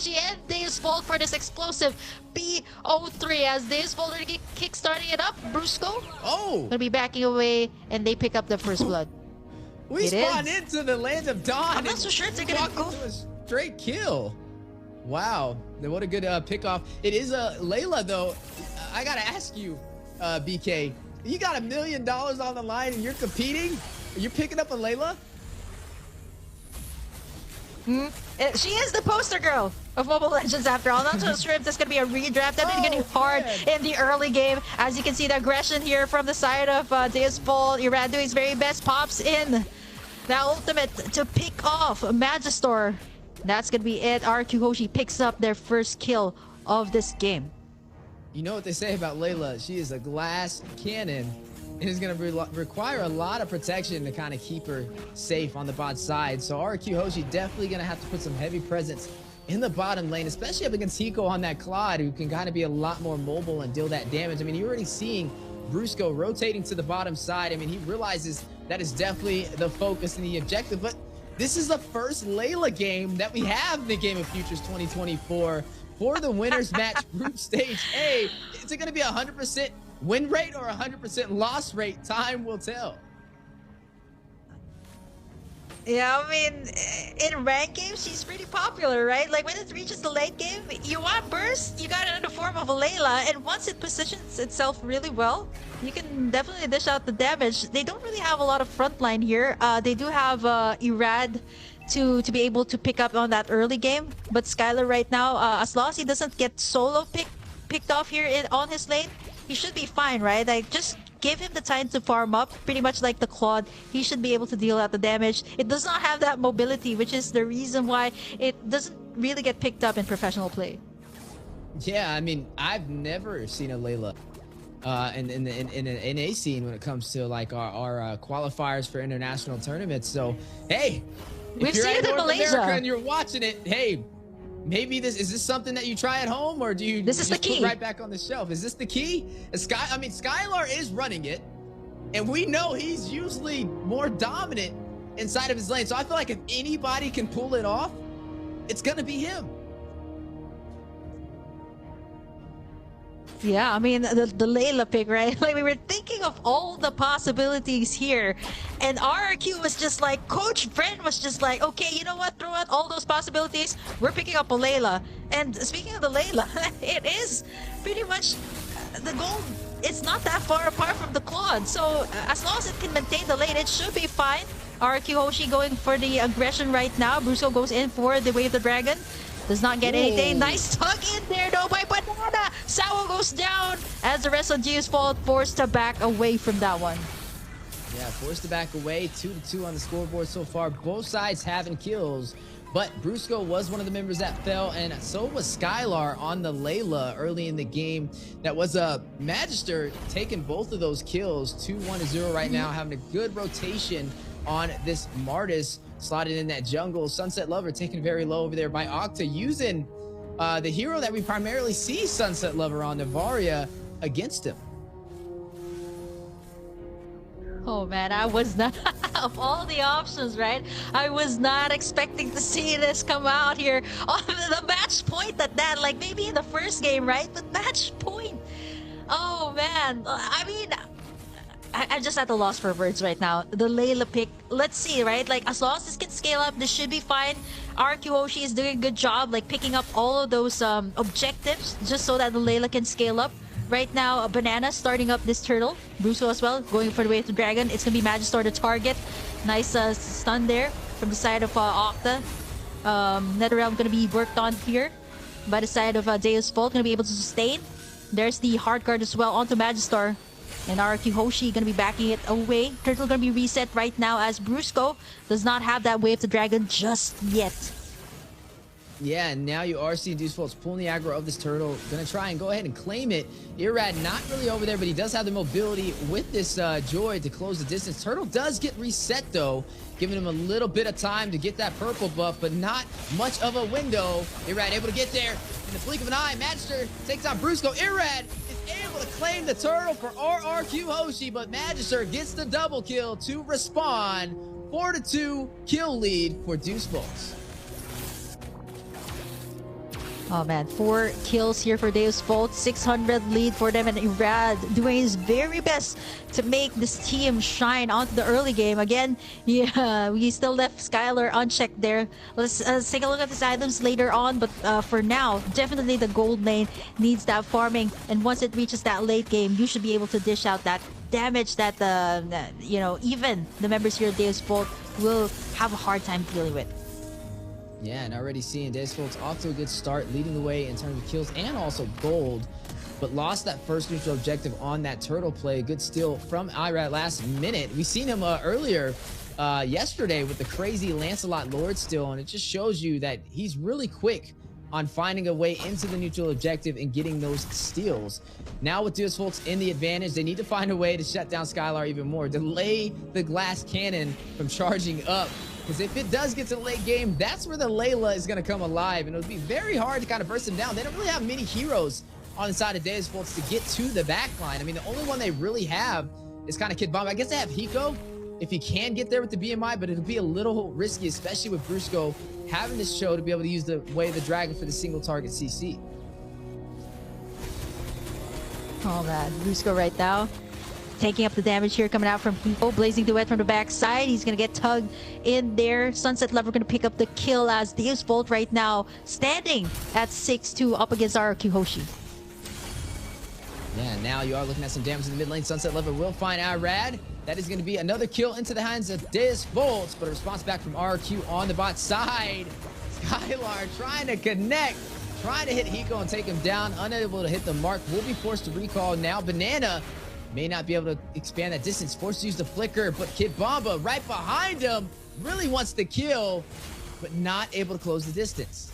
Hoshi and Deus Vult for this explosive BO3 as Deus Vult already kickstarting it up. Brusco gonna be backing away, and they pick up the first blood. We spawned into the land of dawn. I'm not so sure if they're gonna go for a straight kill. Wow, what a good pick-off. It is a Layla, though. I gotta ask you, BK, you got $1 million on the line and you're competing? You're picking up a Layla? She is the poster girl of Mobile Legends after all. Not so sure if this is going to be a redraft. That is getting hard in the early game. As you can see, the aggression here from the side of Deus Vult. Irad doing his very best. Pops in the ultimate to pick off Magister. That's going to be it. Rrq Hoshi picks up their first kill of this game. You know what they say about Layla? She is a glass cannon. It is going to require a lot of protection to kind of keep her safe on the bot side. So Rrq Hoshi definitely going to have to put some heavy presence in the bottom lane, especially up against Hiko on that Claude, who can kind of be a lot more mobile and deal that damage. I mean, you're already seeing Brusco rotating to the bottom side. I mean, he realizes that is definitely the focus and the objective. But this is the first Layla game that we have in the Game of Futures 2024 for the winners match group stage A. Is it going to be 100% win rate or 100% loss rate? Time will tell. Yeah, I mean, in ranked games, she's pretty popular, right? Like, when it reaches the late game, you want burst, you got it in the form of a Layla, and once it positions itself really well, you can definitely dish out the damage. They don't really have a lot of frontline here. They do have Irad to be able to pick up on that early game, but Skylar right now, as long as he doesn't get solo picked off here on his lane, he should be fine, right? Like, just give him the time to farm up, pretty much like the Claude. He should be able to deal out the damage. It does not have that mobility, which is the reason why it doesn't really get picked up in professional play. Yeah, I mean, I've never seen a Layla in an A scene when it comes to like our qualifiers for international tournaments. So, hey, if you're in North America and you're watching it, hey, maybe is this something that you try at home, or do you this is the key put right back on the shelf? Is this the key? I mean, Skylar is running it, and we know he's usually more dominant inside of his lane. So I feel like if anybody can pull it off, it's gonna be him. Yeah, I mean, the Layla pick, right? Like, we were thinking of all the possibilities here. And Rrq was just like, Coach Brent was just like, okay, you know what? Throw out all those possibilities. We're picking up a Layla. And speaking of the Layla, it is pretty much the goal. It's not that far apart from the Claude. So as long as it can maintain the lane, it should be fine. Rrq Hoshi going for the aggression right now. Brusco goes in for the Wave the Dragon. Does not get anything. Nice tug in there though by Banana. Sao goes down as the rest of Deus Vult forced to back away from that one. Yeah, forced to back away. 2-2 on the scoreboard so far. Both sides having kills, but Brusco was one of the members that fell, and so was Skylar on the Layla early in the game. That was a Magister taking both of those kills. 2-1-0 right now, having a good rotation on this Martis. Slotted in that jungle. Sunset Lover taken very low over there by Octa, using the hero that we primarily see Sunset Lover on, Navaria, against him. Oh man, I was not, of all the options, right? I was not expecting to see this come out here on the match point at that. Like, maybe in the first game, right? But match point. Oh man, I mean, I'm just at a loss for words right now. The Layla pick, let's see, right? Like, as long as this can scale up, this should be fine. Rrq Hoshi is doing a good job, like, picking up all of those objectives just so that the Layla can scale up. Right now, Banana starting up this turtle. Brusco as well, going for the Wave to Dragon. It's going to be Magister to target. Nice stun there from the side of Octa. Netherrealm going to be worked on here by the side of Deus Vult. Going to be able to sustain. There's the hard guard as well onto Magister. And Rrq Hoshi going to be backing it away. Turtle going to be reset right now as Brusco does not have that Wave to Dragon just yet. Yeah, and now you are seeing Deus Vult's pulling the aggro of this turtle. Gonna try and go ahead and claim it. Irad not really over there, but he does have the mobility with this Joy to close the distance. Turtle does get reset though, giving him a little bit of time to get that purple buff, but not much of a window. Irad able to get there in the blink of an eye. Magister takes on Brusco. Irad is able to claim the turtle for Rrq Hoshi, but Magister gets the double kill to respond. 4-2 kill lead for Deus Vult. Oh man, 4 kills here for Deus Vult, 600 lead for them, and Irad doing his very best to make this team shine onto the early game. Again, yeah, we still left Skylar unchecked there. Let's take a look at his items later on, but for now, definitely the gold lane needs that farming, and once it reaches that late game, you should be able to dish out that damage that you know, even the members here at Deus Vult will have a hard time dealing with. Yeah, and already seeing Deus Vult's off to a good start, leading the way in terms of kills and also gold, but lost that first neutral objective on that turtle play. Good steal from Irad last minute. We seen him earlier yesterday with the crazy Lancelot Lord steal, and it just shows you that he's really quick on finding a way into the neutral objective and getting those steals. Now with Deus Vult's in the advantage, they need to find a way to shut down Skylar even more, delay the glass cannon from charging up. Because if it does get to the late game, that's where the Layla is going to come alive. And it'll be very hard to kind of burst him down. They don't really have many heroes on the side of Deus Vult to get to the backline. I mean, the only one they really have is kind of Kid Bomb. I guess they have Hiko if he can get there with the BMI, but it'll be a little risky, especially with Rrq having this show to be able to use the Way of the Dragon for the single target CC. Oh man, Rrq right now taking up the damage here, coming out from Hiko. Blazing Duet from the backside. He's going to get tugged in there. Sunset Lover going to pick up the kill as Deus Vult right now standing at 6-2 up against Rrq Hoshi. Yeah, now you are looking at some damage in the mid lane. Sunset Lover will find Irad. That is going to be another kill into the hands of Deus Vult, but a response back from Rrq on the bot side. Skylar trying to connect, trying to hit Hiko and take him down. Unable to hit the mark. Will be forced to recall now. Banana may not be able to expand that distance. Forced to use the flicker, but Kid Bomba right behind him really wants to kill, but not able to close the distance.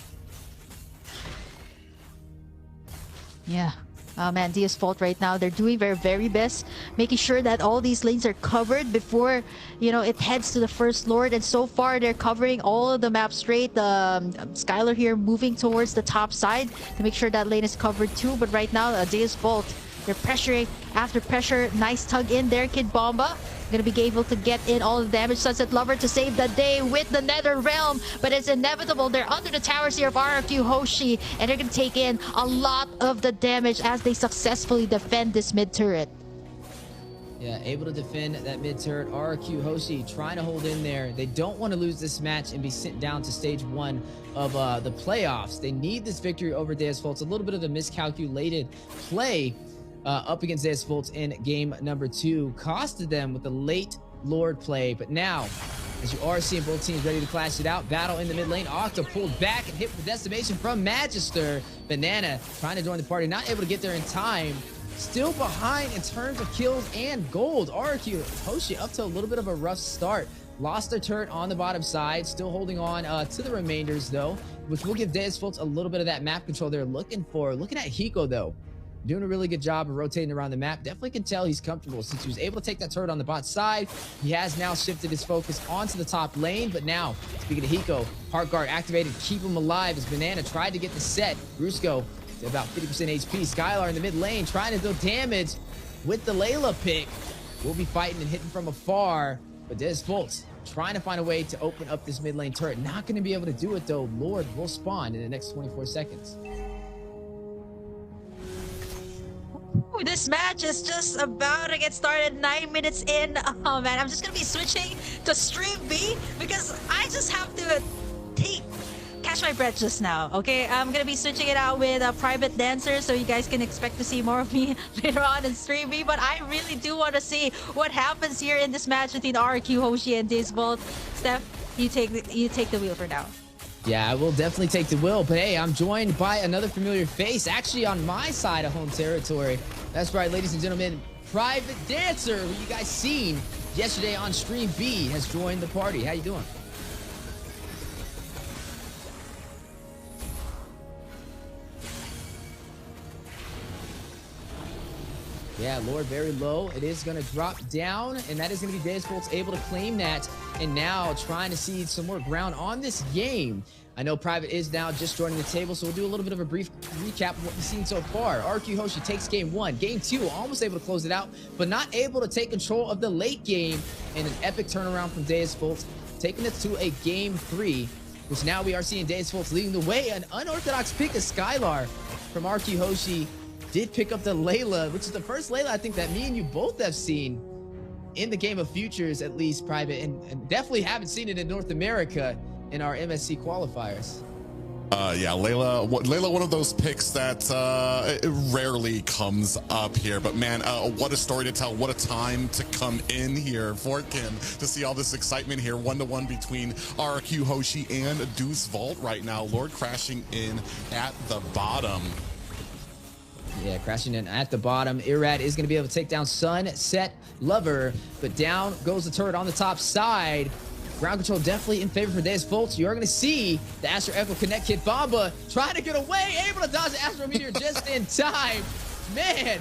Yeah. Oh man, Deus Vult right now, they're doing their very best, making sure that all these lanes are covered before, you know, it heads to the first Lord. And so far, they're covering all of the map straight. Skylar here moving towards the top side to make sure that lane is covered too. But right now, Deus Vult, they're pressuring after pressure. Nice tug in there, Kid Bomba. Gonna be able to get in all the damage. Sunset Lover to save the day with the Nether Realm, but it's inevitable. They're under the towers here of Rrq Hoshi, and they're gonna take in a lot of the damage as they successfully defend this mid turret. Yeah, able to defend that mid turret. Rrq Hoshi trying to hold in there. They don't want to lose this match and be sent down to stage 1 of the playoffs. They need this victory over Deus Vult. It's a little bit of a miscalculated play up against Deus Vult in game number 2. Costed them with the late Lord play, but now, as you are seeing both teams ready to clash it out, battle in the mid lane. Octa pulled back and hit the decimation from Magister. Banana trying to join the party, not able to get there in time. Still behind in terms of kills and gold. Rrq Hoshi up to a little bit of a rough start. Lost their turret on the bottom side, still holding on to the remainders though, which will give Deus Vult a little bit of that map control they're looking for. Looking at Hiko though, doing a really good job of rotating around the map. Definitely can tell he's comfortable since he was able to take that turret on the bot side. He has now shifted his focus onto the top lane, but now, speaking of Hiko, Heart Guard activated, keep him alive as Banana tried to get the set. Rrq to about 50% HP. Skylar in the mid lane trying to deal damage with the Layla pick. We'll be fighting and hitting from afar, but Deus Vult trying to find a way to open up this mid lane turret. Not going to be able to do it though. Lord will spawn in the next 24 seconds. Ooh, this match is just about to get started. 9 minutes in. Oh man, I'm just gonna be switching to stream B because I just have to catch my breath just now. Okay, I'm gonna be switching it out with a private dancer, so you guys can expect to see more of me later on in stream B. But I really do want to see what happens here in this match between Rrq Hoshi and Deus Vult. Steph, you take the wheel for now. Yeah, I will definitely take the wheel, but hey, I'm joined by another familiar face, actually on my side of home territory. That's right, ladies and gentlemen, Private Dancer, who you guys seen yesterday on Stream B, has joined the party. How you doing? Yeah, Lord very low. It is going to drop down, and that is going to be Deus Vult's able to claim that, and now trying to see some more ground on this game. I know Private is now just joining the table, so we'll do a little bit of a brief recap of what we've seen so far. Rrq Hoshi takes game 1. Game 2, almost able to close it out, but not able to take control of the late game, and an epic turnaround from Deus Vult, taking it to a game 3. which now we are seeing Deus Vult leading the way. An unorthodox pick of Skylar from Rrq Hoshi did pick up the Layla, which is the first Layla I think that me and you both have seen in the game of futures, at least private, and definitely haven't seen it in North America in our MSC qualifiers. Yeah, Layla, one of those picks that it rarely comes up here. But man, what a story to tell. What a time to come in here for Kim to see all this excitement here. 1-1 between Rrq Hoshi and Deus Vult right now. Lord crashing in at the bottom. Yeah, crashing in at the bottom. Rrq is going to be able to take down Sunset Lover, but down goes the turret on the top side. Ground control definitely in favor for Deus Vult. You're going to see the Astro Echo connect Kid Bomba trying to get away, able to dodge the Astro Meteor just in time. Man,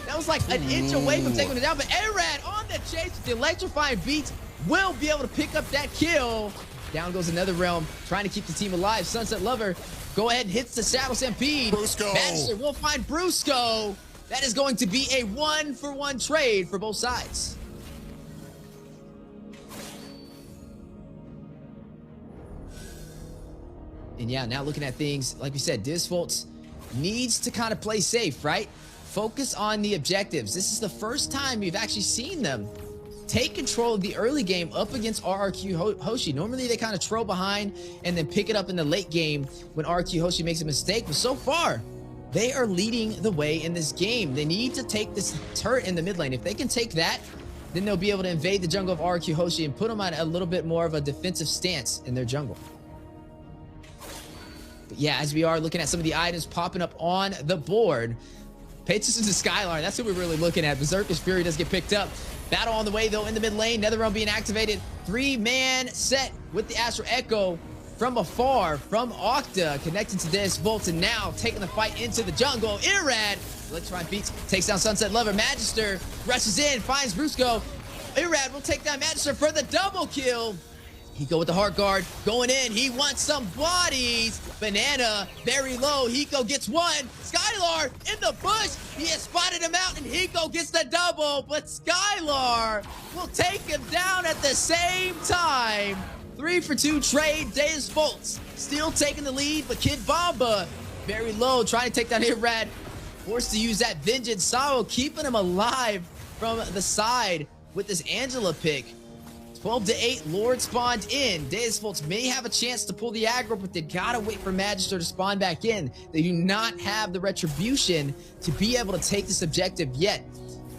that was like an inch away from taking it down, but Rrq on the chase with the electrifying beats will be able to pick up that kill. Down goes another realm, trying to keep the team alive. Sunset Lover, go ahead and hits the Shadow Stampede. Brusco. Magister will find Brusco. That is going to be a 1-for-1 trade for both sides. And yeah, now looking at things, like we said, Deus Vult needs to kind of play safe, right? Focus on the objectives. This is the first time we've actually seen them take control of the early game up against Rrq Hoshi. Normally they kind of troll behind and then pick it up in the late game when Rrq Hoshi makes a mistake. But so far, they are leading the way in this game. They need to take this turret in the mid lane. If they can take that, then they'll be able to invade the jungle of Rrq Hoshi and put them on a little bit more of a defensive stance in their jungle. But yeah, as we are looking at some of the items popping up on the board, pay attention to Skylar. That's who we're really looking at. Berserker's Fury does get picked up. Battle on the way, though, in the mid lane. Netherrealm being activated. 3-man set with the Astro Echo from afar from Octa, connecting to Deus Vult, and now taking the fight into the jungle. Rrq, Electron beats, takes down Sunset Lover. Magister rushes in, finds Brusco. Rrq will take down Magister for the double kill. Hiko with the heart guard going in. He wants some bodies. Banana very low. Hiko gets one. Skylar in the bush. He has spotted him out, and Hiko gets the double. But Skylar will take him down at the same time. 3-for-2 trade. Deus Vult still taking the lead, but Kid Bomba very low, trying to take down Rrq. Forced to use that Vengeance. Sawo keeping him alive from the side with this Angela pick. 12-8, Lord spawned in. Deus Vult may have a chance to pull the aggro, but they gotta wait for Magister to spawn back in. They do not have the retribution to be able to take this objective yet.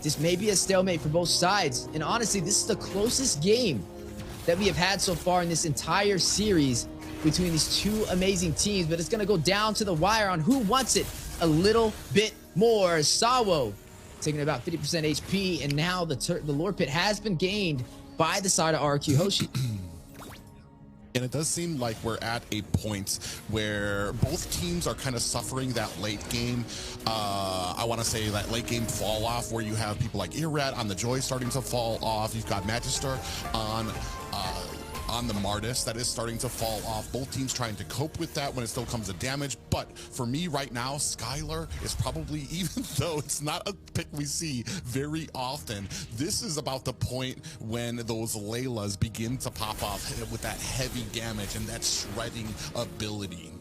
This may be a stalemate for both sides. And honestly, this is the closest game that we have had so far in this entire series between these two amazing teams, but it's gonna go down to the wire on who wants it a little bit more. Sawo taking about 50% HP, and now the Lord Pit has been gained by the side of Rrq Hoshi. And it does seem like we're at a point where both teams are kind of suffering that late game. I want to say that late game fall off where you have people like Rrq on the Joy starting to fall off. You've got Magister on the Martis that is starting to fall off. Both teams trying to cope with that when it still comes to damage. But for me right now, Skylar is probably, even though it's not a pick we see very often, this is about the point when those Laylas begin to pop off with that heavy damage and that shredding ability.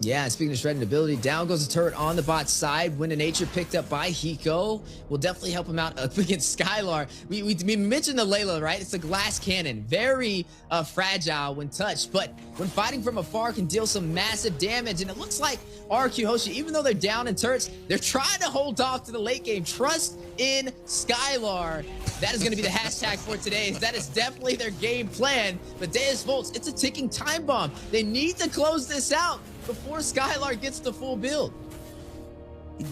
Yeah, speaking of shredding ability, down goes the turret on the bot side. Wind of Nature picked up by Hiko will definitely help him out up against Skylar. We mentioned the Layla, right? It's a glass cannon, very fragile when touched, but when fighting from afar can deal some massive damage. And it looks like Rrq Hoshi, even though they're down in turrets, they're trying to hold off to the late game. Trust in Skylar. That is going to be the hashtag for today. That is definitely their game plan. But Deus Vult, it's a ticking time bomb. They need to close this out before Skylar gets the full build.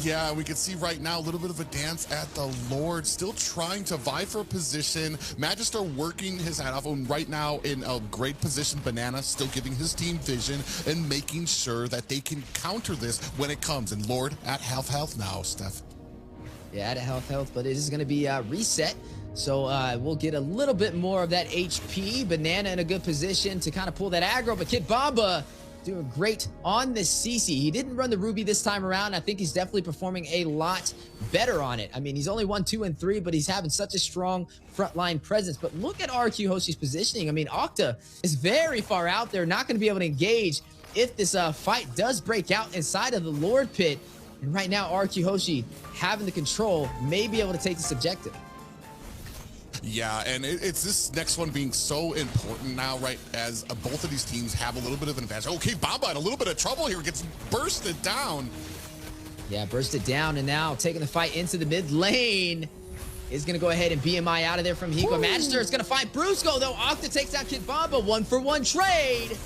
Yeah, we can see right now a little bit of a dance at the Lord, still trying to vie for position. Magister working his hat off, and right now in a great position. Banana still giving his team vision and making sure that they can counter this when it comes. And Lord at health now, Steph. Yeah, at health, but it is going to be reset. So we'll get a little bit more of that HP. Banana in a good position to kind of pull that aggro, but Kid Bomba doing great on this CC. He didn't run the Ruby this time around. I think he's definitely performing a lot better on it. I mean, he's only 1, 2, and 3, but he's having such a strong frontline presence. But look at Rrq Hoshi's positioning. I mean, Octa is very far out there, not going to be able to engage if this fight does break out inside of the Lord Pit. And right now, Rrq Hoshi having the control may be able to take this objective. Yeah, and it's this next one being so important now, right, as both of these teams have a little bit of an advantage. Okay, Bamba in a little bit of trouble here, gets bursted down. Yeah, bursted down, and now taking the fight into the mid lane is going to go ahead and BMI out of there from Hiko. Magister is going to fight Brusco, though. Octa takes out Kid Bamba, 1-for-1 trade.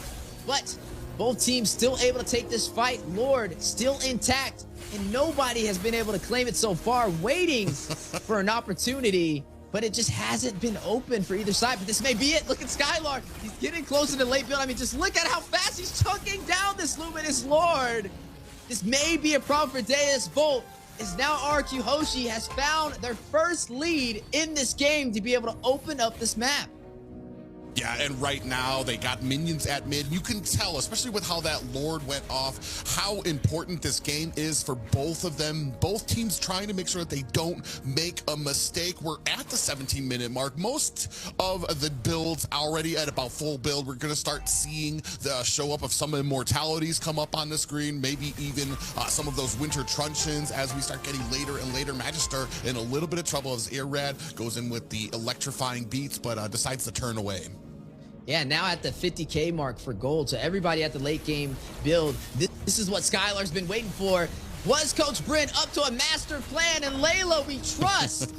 But both teams still able to take this fight. Lord still intact, and nobody has been able to claim it so far, waiting for an opportunity. But it just hasn't been open for either side. But this may be it. Look at Skylar. He's getting closer to late build. I mean, just look at how fast he's chunking down this Luminous Lord. This may be a problem for Deus Vult, as now Rrq Hoshi has found their first lead in this game to be able to open up this map. Yeah, and right now they got minions at mid. You can tell, especially with how that Lord went off, how important this game is for both of them. Both teams trying to make sure that they don't make a mistake. We're at the 17-minute mark. Most of the builds already at about full build. We're going to start seeing the show up of some immortalities come up on the screen, maybe even some of those winter truncheons as we start getting later and later. Magister in a little bit of trouble as Irrad goes in with the electrifying beats, but decides to turn away. Yeah, now at the 50K mark for gold. So everybody at the late game build, this is what Skylar's been waiting for. Was Coach Bryn up to a master plan? And Layla, we trust,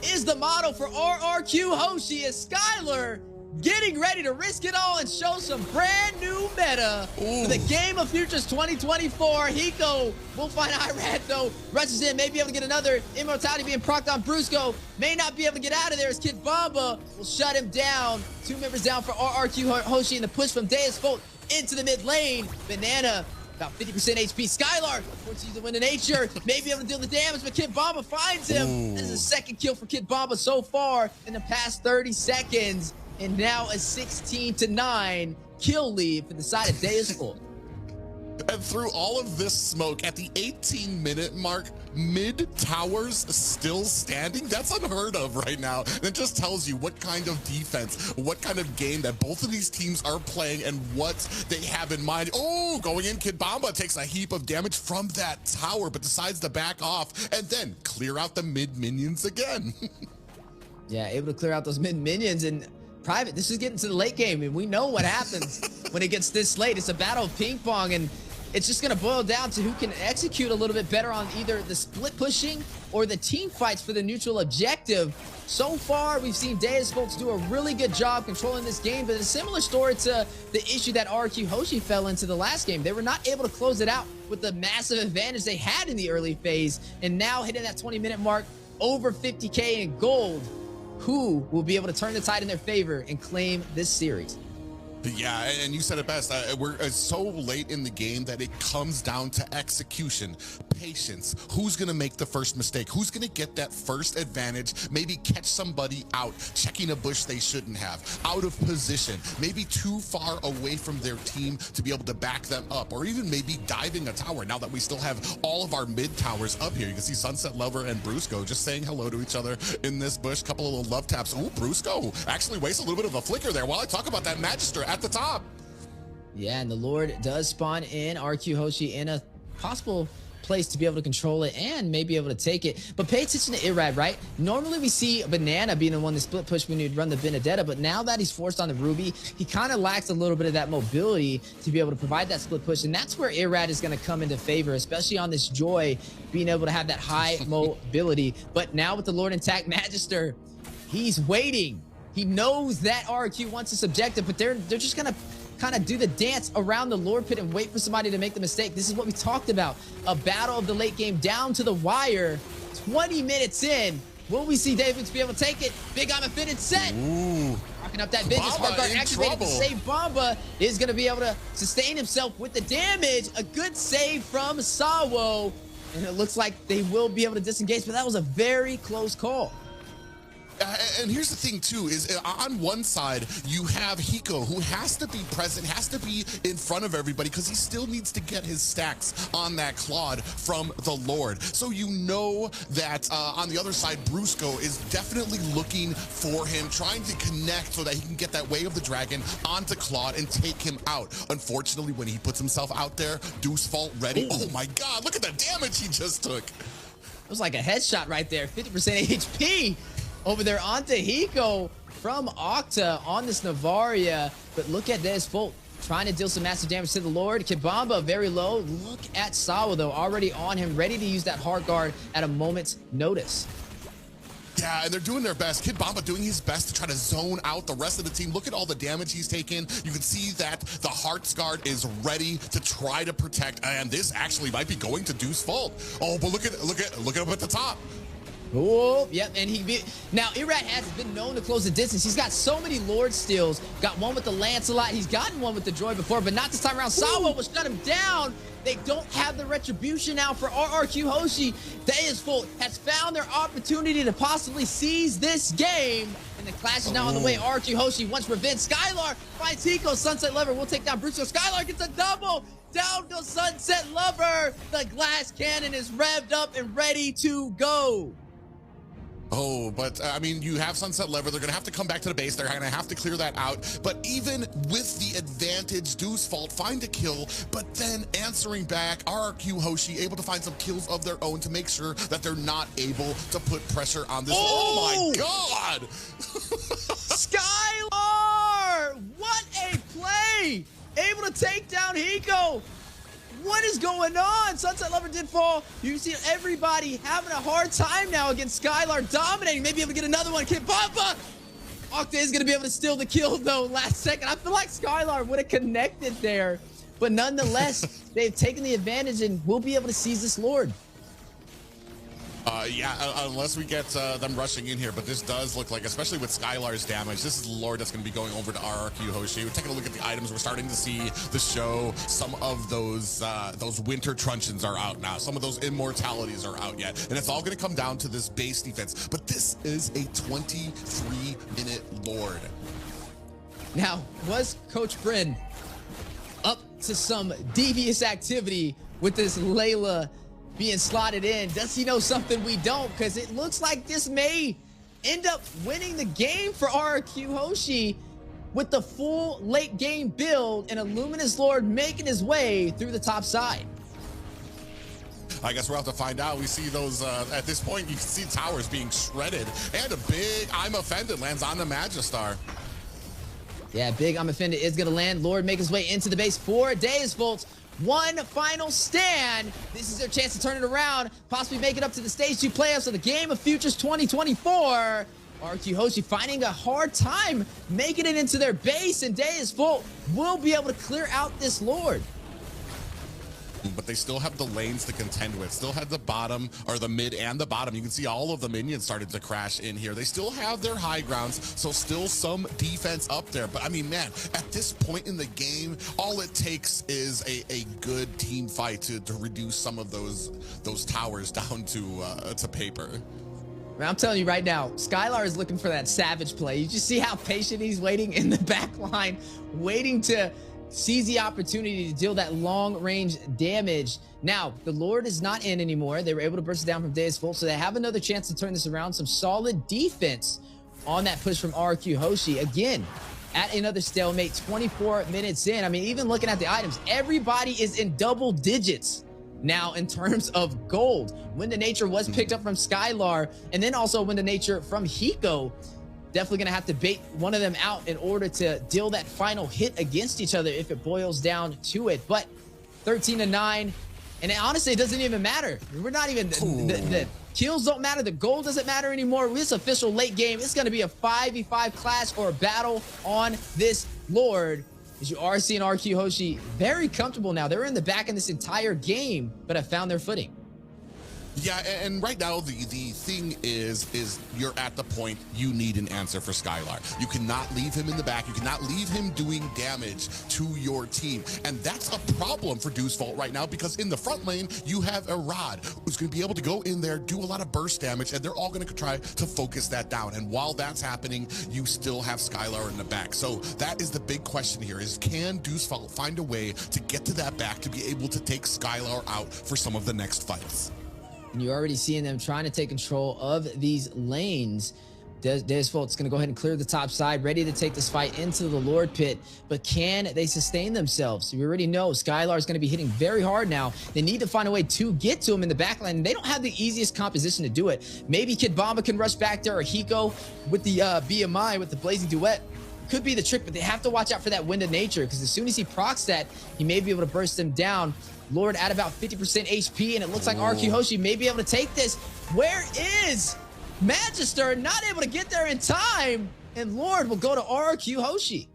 is the motto for Rrq Hoshi, as Skylar getting ready to risk it all and show some brand new meta for the Game of Futures 2024. Hiko will find Irad, though. Rushes in, may be able to get another immortality being procced on Brusco. May not be able to get out of there as Kid Bamba will shut him down. 2 members down for Rrq Hoshi, and the push from Deus Vult into the mid lane. Banana about 50% HP. Skylar, forces you to win in nature, may be able to deal the damage, but Kid Bamba finds him. This is the second kill for Kid Bamba so far in the past 30 seconds. And now a 16-9 kill lead for the side of Deus Vult. And through all of this smoke, at the 18-minute mark, mid towers still standing. That's unheard of right now. And it just tells you what kind of defense, what kind of game that both of these teams are playing and what they have in mind. Oh, going in, Kid Bamba takes a heap of damage from that tower, but decides to back off and then clear out the mid minions again. Yeah, able to clear out those mid minions. And Private, this is getting to the late game, and we know what happens when it gets this late. It's a battle of ping pong, and it's just going to boil down to who can execute a little bit better on either the split pushing or the team fights for the neutral objective. So far, we've seen Deus Vult do a really good job controlling this game, but a similar story to the issue that Rrq Hoshi fell into the last game. They were not able to close it out with the massive advantage they had in the early phase, and now hitting that 20-minute mark, over 50K in gold. Who will be able to turn the tide in their favor and claim this series? Yeah, and you said it best. We're so late in the game that it comes down to execution, patience. Who's going to make the first mistake? Who's going to get that first advantage? Maybe catch somebody out, checking a bush they shouldn't have, out of position, maybe too far away from their team to be able to back them up, or even maybe diving a tower. Now that we still have all of our mid towers up here, you can see Sunset Lover and Brusco just saying hello to each other in this bush. Couple of little love taps. Ooh, Brusco actually wastes a little bit of a flicker there while I talk about that Magister at the top. Yeah, and the Lord does spawn in Rrq Hoshi in a possible place to be able to control it and maybe able to take it. But pay attention to Irrad, right? Normally we see Banana being the one to split push when you'd run the Benedetta, but now that he's forced on the Ruby, he kind of lacks a little bit of that mobility to be able to provide that split push, and that's where Irrad is going to come into favor, especially on this Joy, being able to have that high mobility. But now with the Lord intact, Magister, he's waiting. He knows that Rrq wants this objective, but they're just going to kind of do the dance around the Lord Pit and wait for somebody to make the mistake. This is what we talked about. A battle of the late game down to the wire. 20 minutes in. Will we see David be able to take it? Big Arm fitted set. Ooh. Rocking up that business. Smart guard activated to save Bamba. Is going to be able to sustain himself with the damage. A good save from Sawo. And it looks like they will be able to disengage, but that was a very close call. And here's the thing too, is on one side, you have Hiko, who has to be present, has to be in front of everybody, because he still needs to get his stacks on that Claude from the Lord. So you know that on the other side, Brusco is definitely looking for him, trying to connect so that he can get that Way of the Dragon onto Claude and take him out. Unfortunately, when he puts himself out there, Deus Vult ready. Oh my God, look at the damage he just took. It was like a headshot right there. 50% HP over there onto Hiko from Octa on this Navaria. But look at Deus Vult trying to deal some massive damage to the Lord. Kibamba very low. Look at Sawa though, already on him, ready to use that hard guard at a moment's notice. Yeah, and they're doing their best. Kid Bamba doing his best to try to zone out the rest of the team. Look at all the damage he's taken. You can see that the Hearts Guard is ready to try to protect, and this actually might be going to Deus Vult. Oh, but look at him at the top. Oh, yep, and now Rrq has been known to close the distance. He's got so many Lord steals. Got one with the Lancelot. He's gotten one with the Droid before, but not this time around. Sawa will shut him down. They don't have the retribution now for Rrq Hoshi. Deus Vult has found their opportunity to possibly seize this game. And the clash is now on the way. Rrq Hoshi wants revenge. Skylar finds Hiko. Sunset Lover will take down Brusco. Skylar gets a double. Down to Sunset Lover. The glass cannon is revved up and ready to go. Oh, but I mean, you have Sunset Lever. They're going to have to come back to the base. They're going to have to clear that out. But even with the advantage, Deus Vult find a kill, but then answering back, Rrq Hoshi able to find some kills of their own to make sure that they're not able to put pressure on this. Oh my God! Skylar! What a play! Able to take down Hiko. What is going on? Sunset Lover did fall. You see everybody having a hard time now against Skylar, dominating. Maybe able to get another one. Kid Papa! Octa is going to be able to steal the kill, though, last second. I feel like Skylar would have connected there. But nonetheless, they've taken the advantage and will be able to seize this Lord. Yeah, unless we get them rushing in here, but this does look like, especially with Skylar's damage, this is the Lord that's going to be going over to Rrq Hoshi. We're taking a look at the items. We're starting to see the show. Some of those winter truncheons are out now. Some of those immortalities are out yet. And it's all going to come down to this base defense. But this is a 23-minute Lord. Now, was Coach Bryn up to some devious activity with this Layla being slotted in? Does he know something we don't? Because it looks like this may end up winning the game for Rrq Hoshi with the full late game build and a Luminous Lord making his way through the top side. I guess we'll have to find out. We see those, at this point, you can see towers being shredded. And a big I'm Offended lands on the Magistar. Yeah, big I'm Offended is going to land. Lord make his way into the base for Deus Vult. One final stand. This is their chance to turn it around, possibly make it up to the Stage 2 playoffs of the Game of Futures 2024. Rrq Hoshi finding a hard time making it into their base, and Deus Vult will be able to clear out this Lord. But they still have the lanes to contend with. Still have the bottom, or the mid and the bottom. You can see all of the minions started to crash in here. They still have their high grounds, so still some defense up there. But I mean, man, at this point in the game, all it takes is a good team fight to reduce some of those towers down to paper. I'm telling you right now, Skylar is looking for that savage play. You just see how patient he's waiting in the back line, waiting to seize the opportunity to deal that long-range damage. Now, the Lord is not in anymore. They were able to burst it down from Deus Vult, so they have another chance to turn this around. Some solid defense on that push from Rrq Hoshi. Again, at another stalemate, 24 minutes in. I mean, even looking at the items, everybody is in double digits now in terms of gold. Wind of Nature was picked up from Skylar, and then also Wind of Nature from Hiko. Definitely going to have to bait one of them out in order to deal that final hit against each other if it boils down to it. But 13-9, and honestly, it doesn't even matter. We're not even, the kills don't matter. The gold doesn't matter anymore. This official late game, it's going to be a 5v5 clash or a battle on this Lord. As you are seeing Rrq Hoshi very comfortable now. They're in the back in this entire game, but have found their footing. Yeah, and right now the thing is you're at the point you need an answer for Skylar. You cannot leave him in the back. You cannot leave him doing damage to your team. And that's a problem for Deus Vult right now, because in the front lane, you have a Rrq who's going to be able to go in there, do a lot of burst damage, and they're all going to try to focus that down. And while that's happening, you still have Skylar in the back. So that is the big question here, is can Deus Vult find a way to get to that back to be able to take Skylar out for some of the next fights? And you're already seeing them trying to take control of these lanes. Deus Vult's going to go ahead and clear the top side, ready to take this fight into the Lord Pit. But can they sustain themselves? We already know Skylar is going to be hitting very hard now. They need to find a way to get to him in the backline. And they don't have the easiest composition to do it. Maybe Kid Bomba can rush back there, or Hiko with the BMI, with the Blazing Duet. Could be the trick, but they have to watch out for that Wind of Nature, because as soon as he procs that, he may be able to burst them down. Lord at about 50% HP, and it looks like Rrq Hoshi may be able to take this. Where is Magister? Not able to get there in time, and Lord will go to Rrq Hoshi.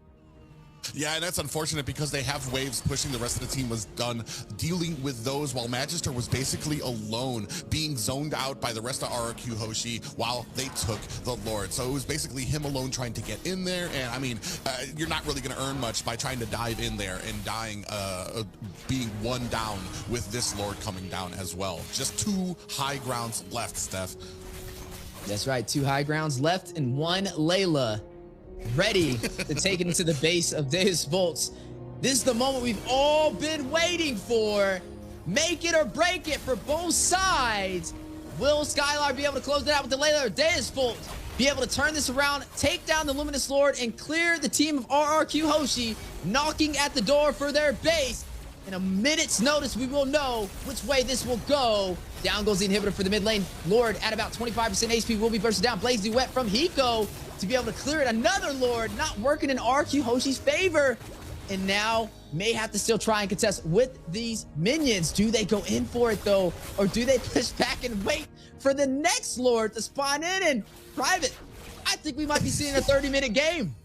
Yeah, and that's unfortunate, because they have waves pushing. The rest of the team was done dealing with those, while Magister was basically alone, being zoned out by the rest of Rrq Hoshi while they took the Lord. So it was basically him alone trying to get in there. And I mean, you're not really going to earn much by trying to dive in there and dying, being one down with this Lord coming down as well. Just 2 high grounds left, Steph. That's right, 2 high grounds left and 1 Layla ready to take it into the base of Deus Vult. This is the moment we've all been waiting for. Make it or break it for both sides. Will Skylar be able to close it out with the Layla, or Deus Vult be able to turn this around, take down the Luminous Lord, and clear the team of Rrq Hoshi, knocking at the door for their base? In a minute's notice, we will know which way this will go. Down goes the inhibitor for the mid lane. Lord at about 25% HP will be bursted down. Blaze Duet from Hiko to be able to clear it. Another Lord not working in Rrq Hoshi's favor. And now may have to still try and contest with these minions. Do they go in for it though? Or do they push back and wait for the next Lord to spawn in? And Private, I think we might be seeing a 30-minute game.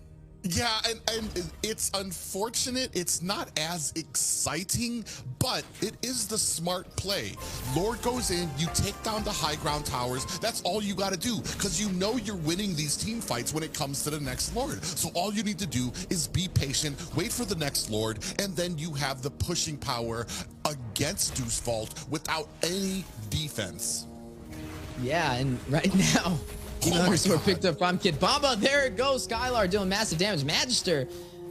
Yeah, and it's unfortunate. It's not as exciting, but it is the smart play. Lord goes in, you take down the high ground towers. That's all you got to do, because you know you're winning these team fights when it comes to the next Lord. So all you need to do is be patient, wait for the next Lord, and then you have the pushing power against Deus Vult without any defense. Yeah, and right now, Undersword picked up from Kid Bomba. There it goes. Skylar doing massive damage. Magister,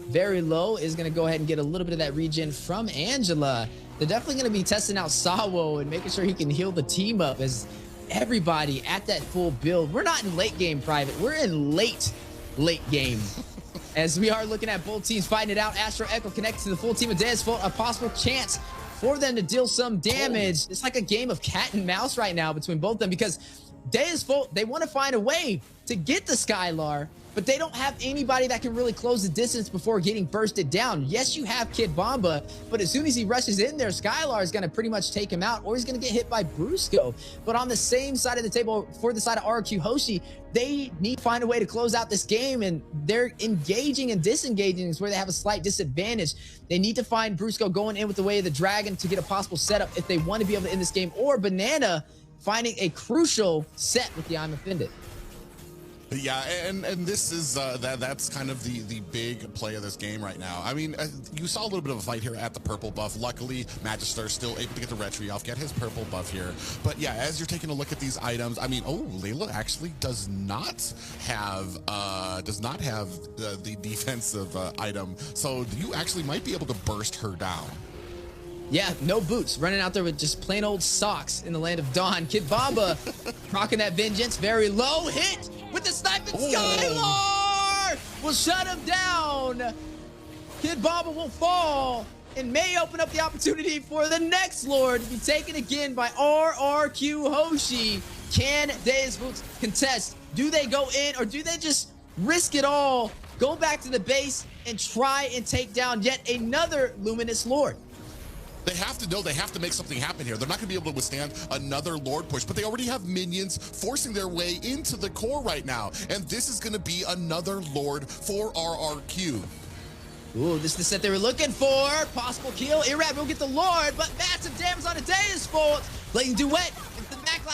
very low, is going to go ahead and get a little bit of that regen from Angela. They're definitely going to be testing out Sawo and making sure he can heal the team up, as everybody at that full build. We're not in late game, Private. We're in late game. As we are looking at both teams fighting it out. Astro Echo connected to the full team of Deus Vult. A possible chance for them to deal some damage. It's like a game of cat and mouse right now between both of them, because Deus Vult, they want to find a way to get the Skylar, but they don't have anybody that can really close the distance before getting bursted down. Yes, you have Kid Bomba, but as soon as he rushes in there, Skylar is going to pretty much take him out, or he's going to get hit by Brusco. But on the same side of the table, for the side of Rrq Hoshi, they need to find a way to close out this game, and they're engaging and disengaging is where they have a slight disadvantage. They need to find Brusco going in with the way of the dragon to get a possible setup if they want to be able to end this game, or Banana finding a crucial set with the I'm Offended. Yeah, and this is that's kind of the big play of this game right now. I mean, you saw a little bit of a fight here at the purple buff. Luckily, Magister still able to get the retry off, get his purple buff here. But yeah, as you're taking a look at these items, I mean, oh, Layla actually does not have the defensive item, so you actually might be able to burst her down. Yeah, no boots. Running out there with just plain old socks in the land of Dawn. Kid Bomba rocking that vengeance. Very low hit with the sniping. Skylar will shut him down. Kid Bomba will fall and may open up the opportunity for the next Lord to be taken again by Rrq Hoshi. Can Deus Vult contest? Do they go in, or do they just risk it all, go back to the base, and try and take down yet another Luminous Lord? They have to know they have to make something happen here. They're not going to be able to withstand another Lord push, but they already have minions forcing their way into the core right now. And this is going to be another Lord for Rrq. Ooh, this is the set they were looking for. Possible kill. Irad will get the Lord, but massive damage on a Deus Vult. Blazing Duet into the backline.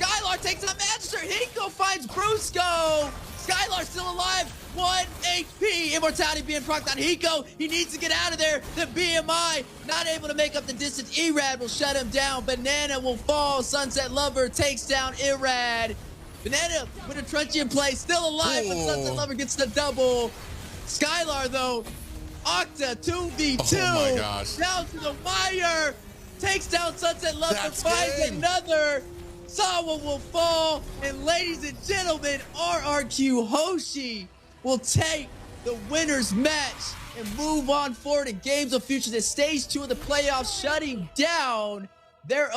Skylar takes out Magister. Hiko finds Brusco. Skylar still alive. 1 HP. Immortality being procced on Hiko. He needs to get out of there. The BMI not able to make up the distance. Erad will shut him down. Banana will fall. Sunset Lover takes down Erad. Banana with a truncheon play. Still alive, but Sunset Lover gets the double. Skylar, though, Octa 2v2. Oh my gosh. Down to the wire. Takes down Sunset Lover. That's Finds game. another. Sawa will fall. And ladies and gentlemen, Rrq Hoshi will take the winner's match and move on forward in Games of Futures at stage 2 of the playoffs, shutting down their